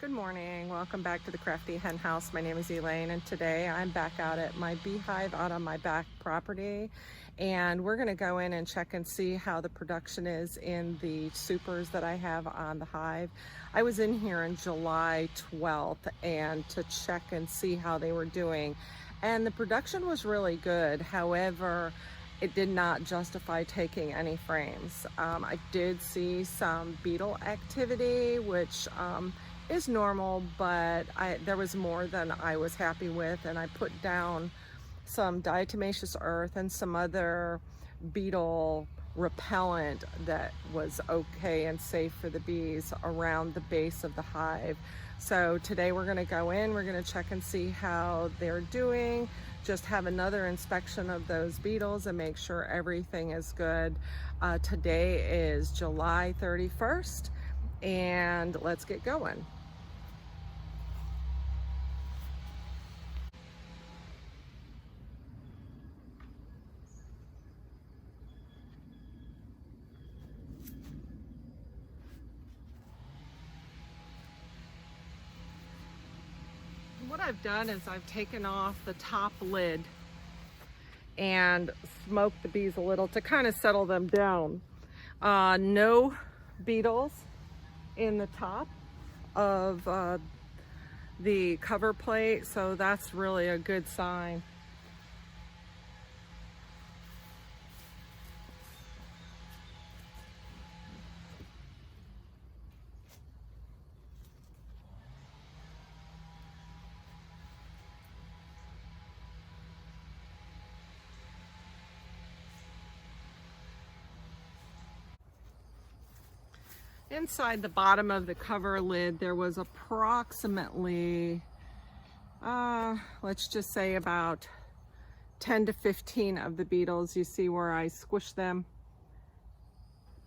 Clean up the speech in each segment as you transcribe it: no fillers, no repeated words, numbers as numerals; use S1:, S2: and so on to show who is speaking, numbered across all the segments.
S1: Good morning. Welcome back to the Crafty Hen House. My name is Elaine, and today I'm back out at my beehive out on my back property, and we're going to go in and check and see how the production is in the supers that I have on the hive. I was in here on July 12th and to check and see how they were doing, and the production was really good. However, it did not justify taking any frames. I did see some beetle activity, which is normal, but there was more than I was happy with, and I put down some diatomaceous earth and some other beetle repellent that was okay and safe for the bees around the base of the hive. So today we're going to go in, we're going to check and see how they're doing, just have another inspection of those beetles and make sure everything is good. Today is July 31st, and let's get going. What I've done is I've taken off the top lid and smoked the bees a little to kind of settle them down. No beetles in the top of the cover plate, so that's really a good sign. Inside the bottom of the cover lid, there was approximately, let's just say about 10 to 15 of the beetles. You see where I squished them?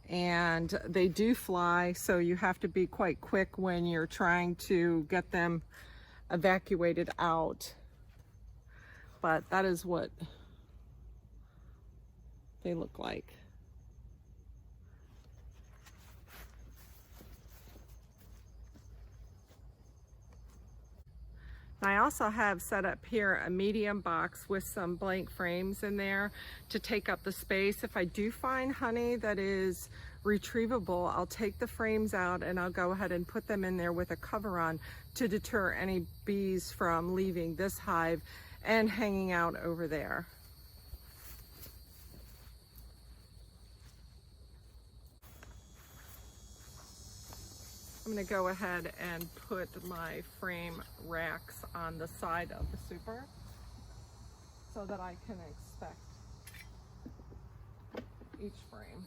S1: And they do fly, so you have to be quite quick when you're trying to get them evacuated out. But that is what they look like. I also have set up here a medium box with some blank frames in there to take up the space. If I do find honey that is retrievable, I'll take the frames out and I'll go ahead and put them in there with a cover on to deter any bees from leaving this hive and hanging out over there. I'm going to go ahead and put my frame racks on the side of the super so that I can inspect each frame.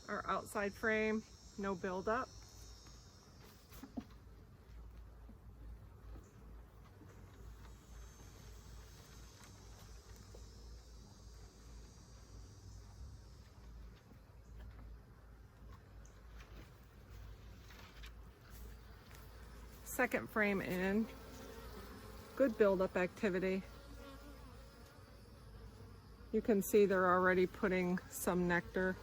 S1: Our outside frame, no buildup. Second frame in, good buildup activity. You can see they're already putting some nectar.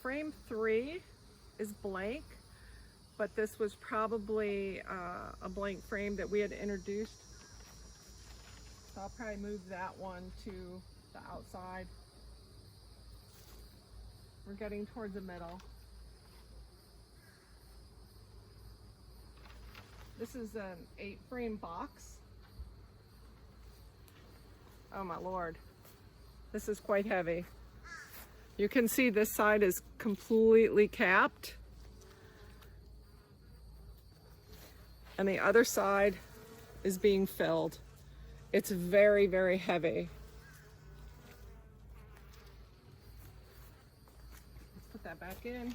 S1: Frame 3 is blank, but this was probably a blank frame that we had introduced. So I'll probably move that one to the outside. We're getting towards the middle. This is an 8-frame box. Oh my Lord. This is quite heavy. You can see this side is completely capped. And the other side is being filled. It's very, very heavy. Let's put that back in.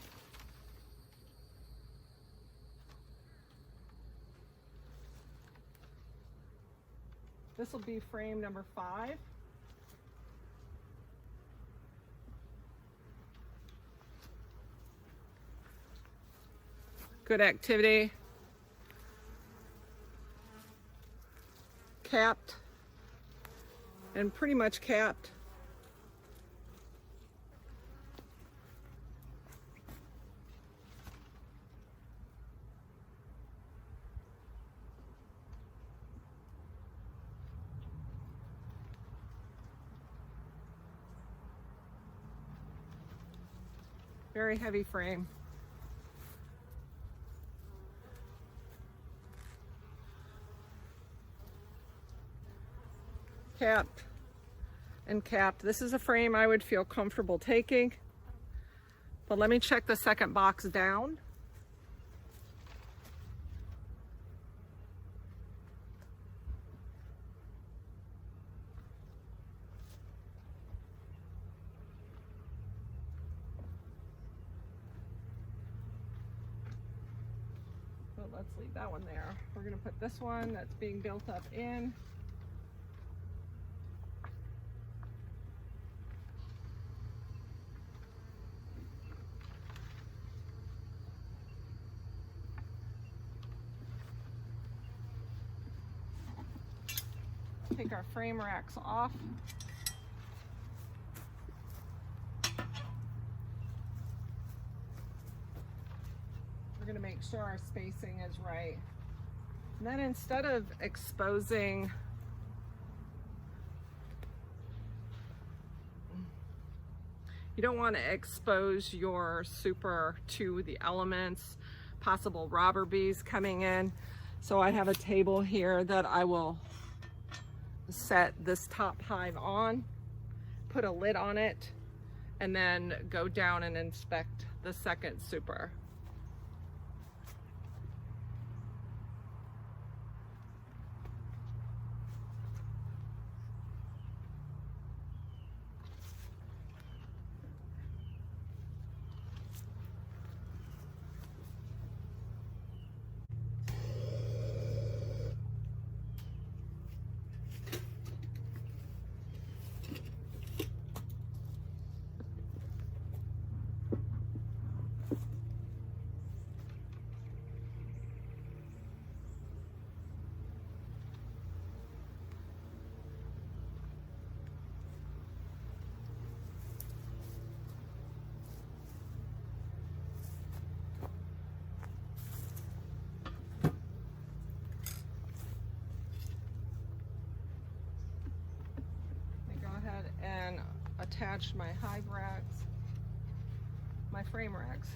S1: This will be frame number 5. Good activity. Capped and pretty much capped. Very heavy frame. Capped and capped. This is a frame I would feel comfortable taking. But let me check the second box down. But let's leave that one there. We're going to put this one that's being built up in. Take our frame racks off. We're going to make sure our spacing is right. And then instead of exposing you don't want to expose your super to the elements, possible robber bees coming in. So I have a table here that I will set this top hive on, put a lid on it, and then go down and inspect the second super. And attach my hive racks, my frame racks.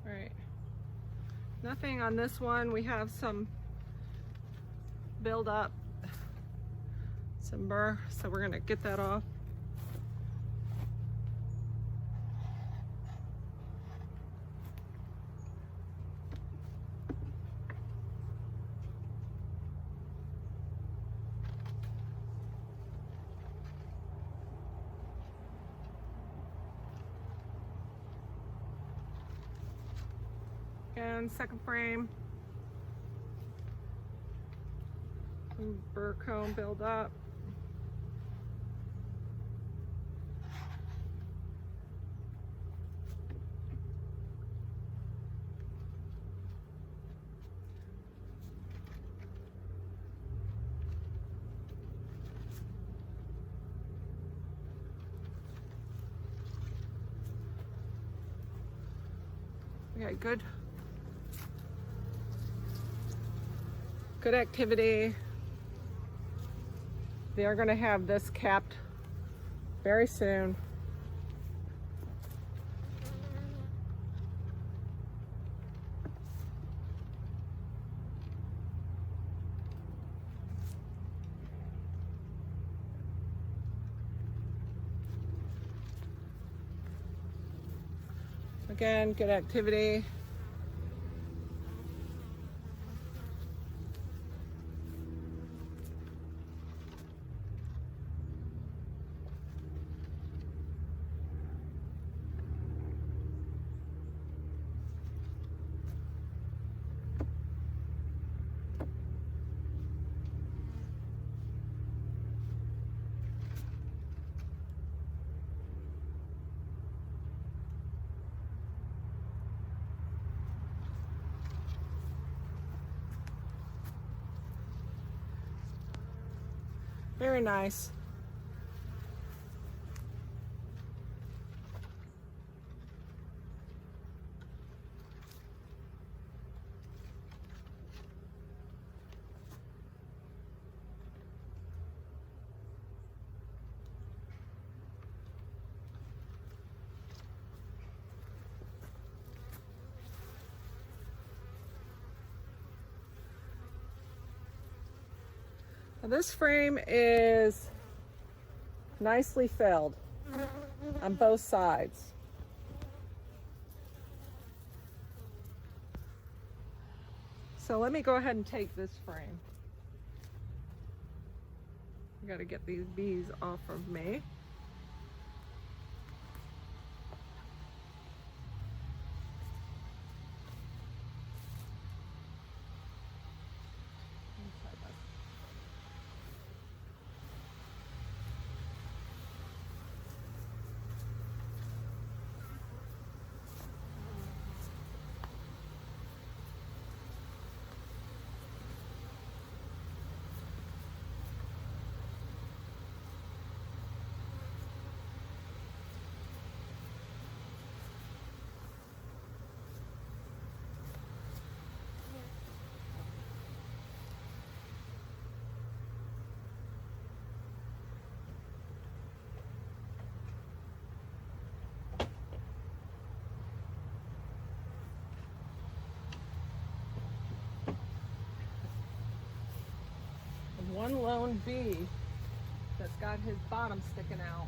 S1: All right, nothing on this one. We have some build up, some burr, so we're gonna get that off. And second frame, some burr comb build up. Okay, good. Good activity. They are going to have this capped very soon. Again, good activity. Very nice. Now this frame is nicely filled on both sides. So let me go ahead and take this frame. I gotta get these bees off of me. One lone bee that's got his bottom sticking out.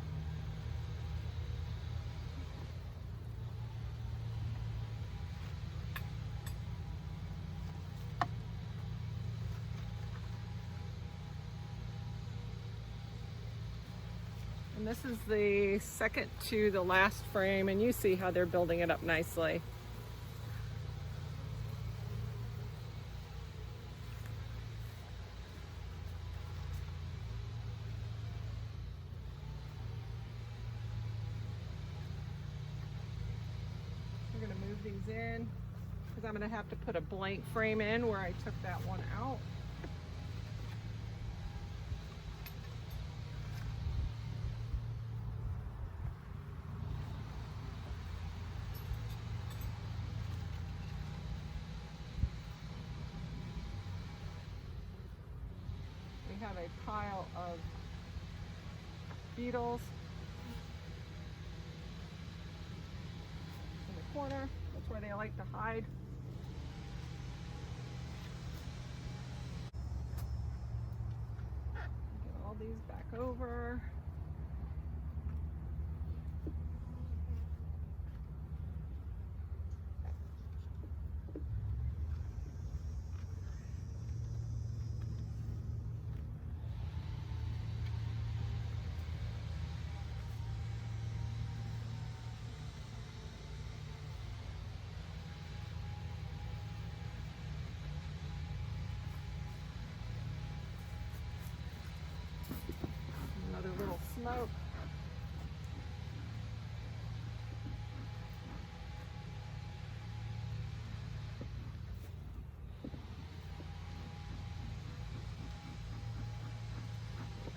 S1: And this is the second to the last frame, and you see how they're building it up nicely. We're going to move these in because I'm going to have to put a blank frame in where I took that one out. We have a pile of beetles in the corner. That's where they like to hide. Get all these back over. Another little smoke.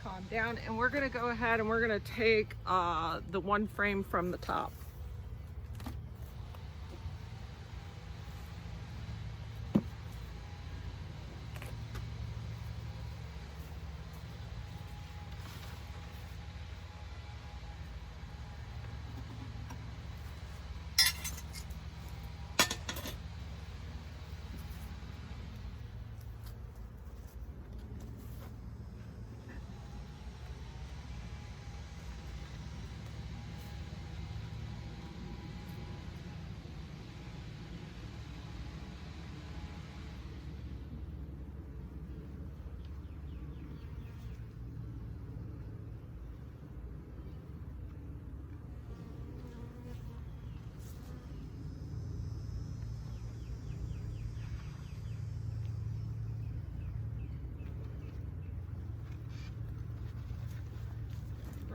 S1: Calm down, and we're going to go ahead and we're going to take the one frame from the top.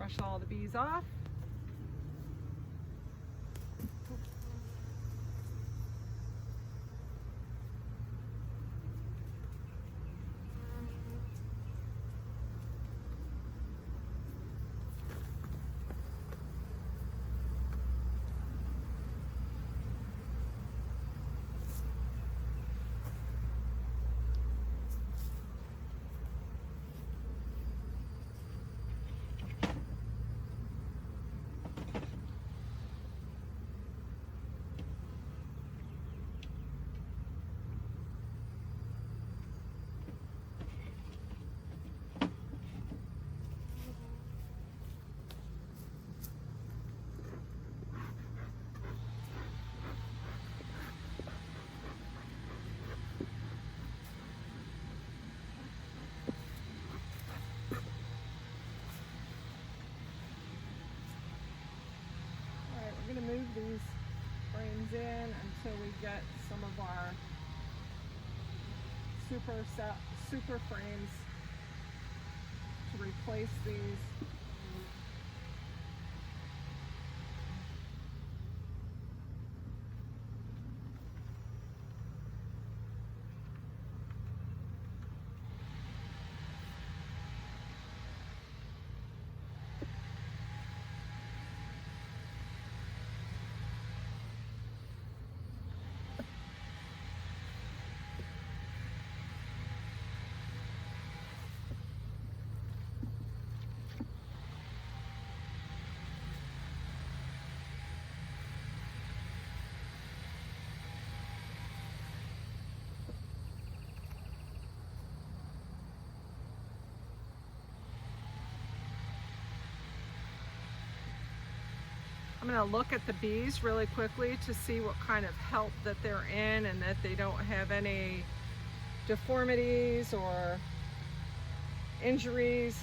S1: brush all the bees off. We're going to move these frames in until we get some of our super frames to replace these. I'm going to look at the bees really quickly to see what kind of health that they're in and that they don't have any deformities or injuries.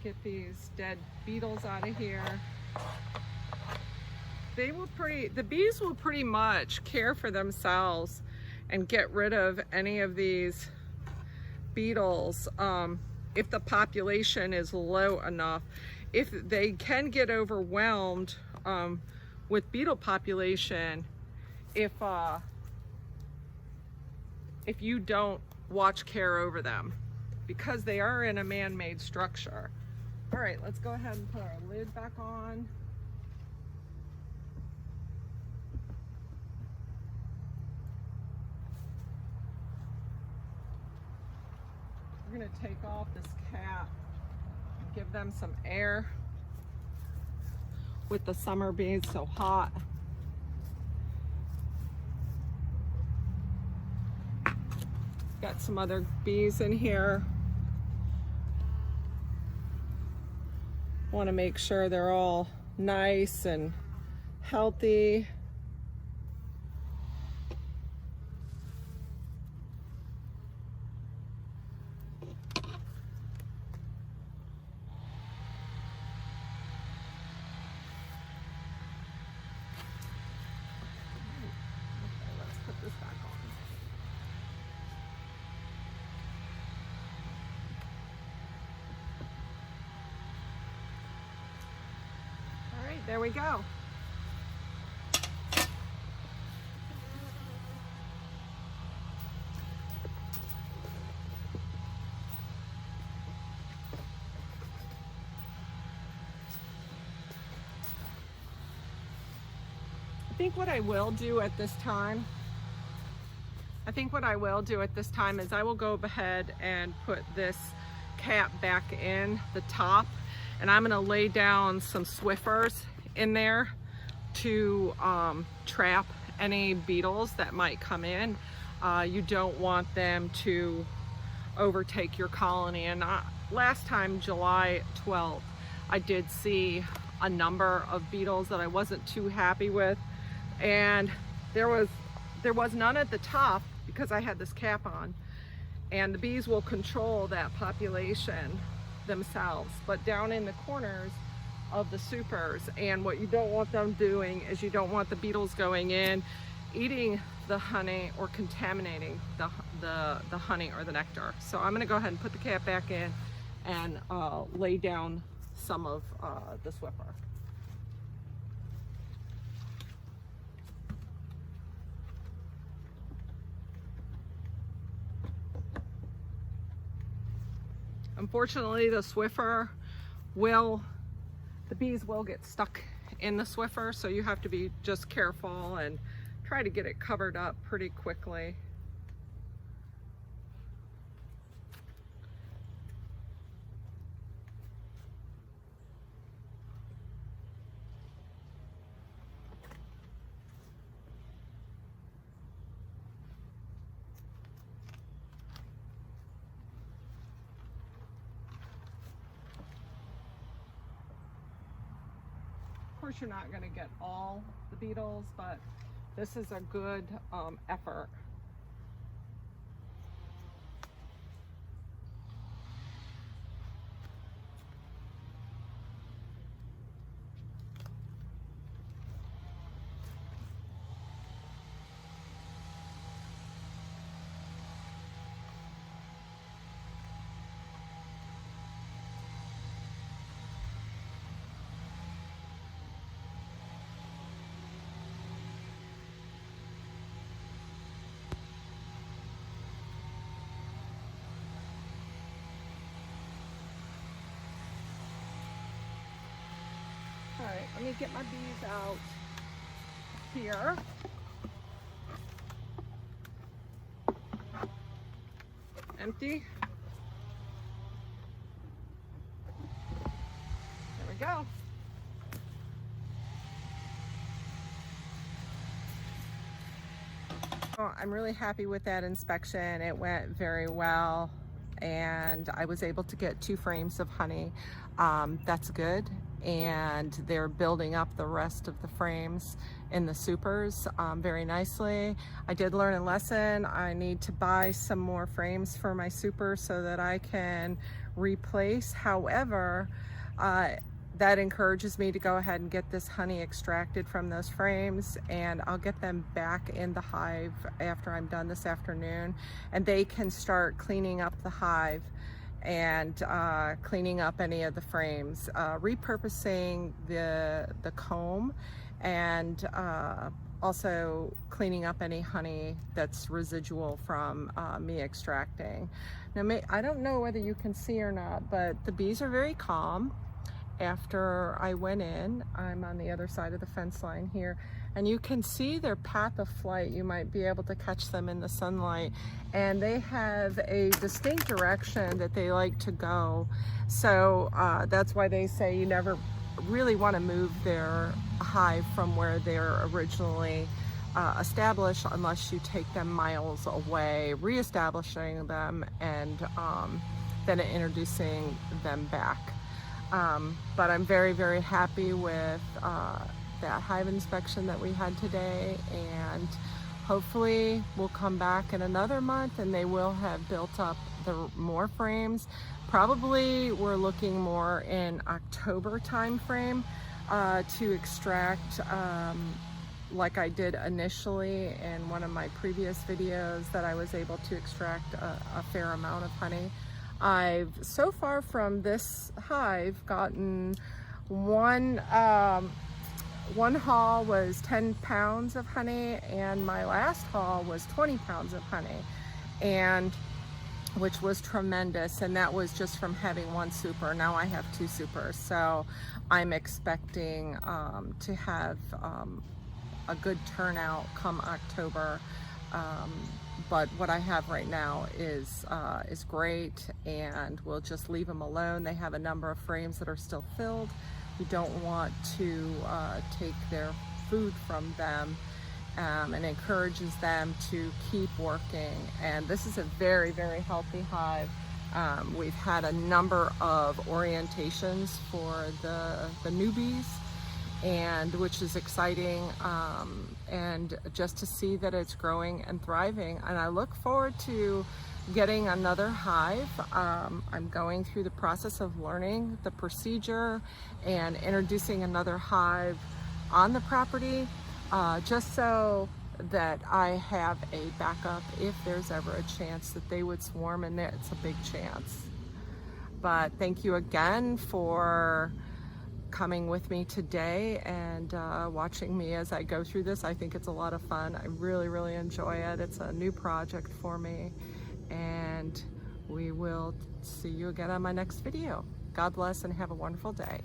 S1: Get these dead beetles out of here. The bees will pretty much care for themselves and get rid of any of these beetles if the population is low enough. If they can get overwhelmed with beetle population, if you don't watch care over them, because they are in a man-made structure. All right, let's go ahead and put our lid back on. We're going to take off this cap and give them some air with the summer being so hot. Got some other bees in here. Want to make sure they're all nice and healthy. There we go. I think what I will do at this time is I will go ahead and put this cap back in the top, and I'm going to lay down some Swiffers in there to trap any beetles that might come in. You don't want them to overtake your colony. And last time, July 12th, I did see a number of beetles that I wasn't too happy with, and there was none at the top because I had this cap on, and the bees will control that population themselves, but down in the corners of the supers. And what you don't want them doing is you don't want the beetles going in eating the honey or contaminating the honey or the nectar. So I'm gonna go ahead and put the cap back in and lay down some of the Swiffer. Unfortunately, the Swiffer the bees will get stuck in the Swiffer, so you have to be just careful and try to get it covered up pretty quickly. Of course, you're not going to get all the beetles, but this is a good effort. All right, let me get my bees out here. Empty. There we go. Oh, I'm really happy with that inspection. It went very well, and I was able to get 2 frames of honey. That's good. And they're building up the rest of the frames in the supers very nicely. I did learn a lesson. I need to buy some more frames for my super so that I can replace. However, that encourages me to go ahead and get this honey extracted from those frames, and I'll get them back in the hive after I'm done this afternoon, and they can start cleaning up the hive and cleaning up any of the frames, repurposing the comb, and also cleaning up any honey that's residual from me extracting. Now, I don't know whether you can see or not, but the bees are very calm. After I went in, I'm on the other side of the fence line here, and you can see their path of flight. You might be able to catch them in the sunlight, and they have a distinct direction that they like to go. So that's why they say you never really want to move their hive from where they're originally established unless you take them miles away, reestablishing them, and then introducing them back. But I'm very, very happy with that hive inspection that we had today, and hopefully we'll come back in another month and they will have built up more frames. Probably we're looking more in October time frame to extract, like I did initially in one of my previous videos, that I was able to extract a fair amount of honey. I've so far from this hive gotten one haul was 10 pounds of honey, and my last haul was 20 pounds of honey, and which was tremendous, and that was just from having 1 super. Now I have 2 supers, so I'm expecting to have a good turnout come October. But what I have right now is great, and we'll just leave them alone. They have a number of frames that are still filled. We don't want to take their food from them, and encourages them to keep working. And this is a very, very healthy hive. We've had a number of orientations for the newbies, and which is exciting, and just to see that it's growing and thriving. And I look forward to getting another hive. I'm going through the process of learning the procedure and introducing another hive on the property, just so that I have a backup if there's ever a chance that they would swarm, and it's a big chance. But thank you again for coming with me today and watching me as I go through this. I think it's a lot of fun. I really enjoy it. It's a new project for me, and we will see you again on my next video. God bless and have a wonderful day.